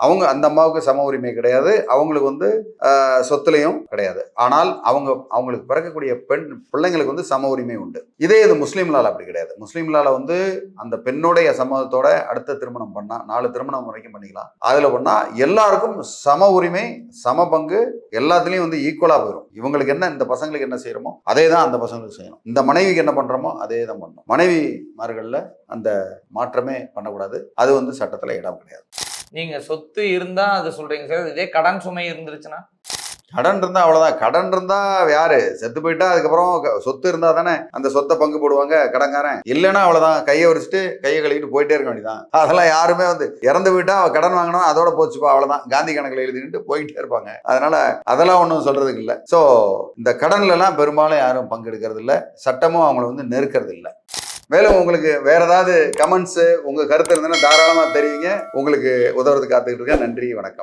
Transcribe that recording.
அவங்க அந்த அம்மாவுக்கு சம உரிமை கிடையாது, அவங்களுக்கு வந்து சொத்துலையும் கிடையாது. ஆனால் அவங்களுக்கு பிறக்கக்கூடிய பெண் பிள்ளைங்களுக்கு வந்து சம உரிமை உண்டு. இதே இது முஸ்லீம்லால அப்படி கிடையாது. முஸ்லீம்லால வந்து அந்த பெண்ணுடைய சம்மதத்தோட அடுத்த திருமணம் பண்ணா 4 திருமணம் வரைக்கும் பண்ணிக்கலாம். அதுல பண்ணா எல்லாருக்கும் சம உரிமை, சம பங்கு, எல்லாத்துலயும் வந்து ஈக்குவலா போயிடும். இவங்களுக்கு என்ன, இந்த பசங்களுக்கு என்ன செய்யறோமோ அதே தான் அந்த பசங்களுக்கு செய்யணும். இந்த மனைவிக்கு என்ன பண்றோமோ அதே தான் பண்ணணும். மனைவிமார்கள்ல அந்த மாற்றமே பண்ணக்கூடாது. அது வந்து சட்டத்துல இடம் கிடையாது. நீங்க சொத்து இருந்தா அது சொல்றீங்க சார். இதே கடன் சுமை இருந்துருச்சுன்னா? கடன் இருந்தா அவ்வளவுதான். கடன் இருந்தா யாரு செத்து போயிட்டா அதுக்கப்புறம் சொத்து இருந்தா தானே அந்த சொத்தை பங்கு போடுவாங்க கடன்காரன். இல்லைன்னா அவ்வளவுதான், கையை வரிச்சிட்டு கையை கழுவிட்டு போயிட்டே இருக்க வேண்டியதான். அதெல்லாம் யாருமே வந்து இறந்து போயிட்டா கடன் வாங்கணும் அதோட போச்சுப்பா அவ்வளவுதான், காந்தி கணக்கில் எழுதிட்டு போயிட்டே இருப்பாங்க. அதனால அதெல்லாம் ஒன்றும் சொல்றதுக்கு இல்லை. ஸோ இந்த கடன்ல எல்லாம் பெரும்பாலும் யாரும் பங்கெடுக்கிறது இல்லை, சட்டமும் அவங்களை வந்து நெருக்கிறது இல்லை. மேலும் உங்களுக்கு வேற ஏதாவது கமெண்ட்ஸ் உங்க கருத்து இருந்ததுன்னா தாராளமா தெரிவிங்க. உங்களுக்கு உதவுறது காத்துக்கிட்டு இருக்கேன். நன்றி, வணக்கம்.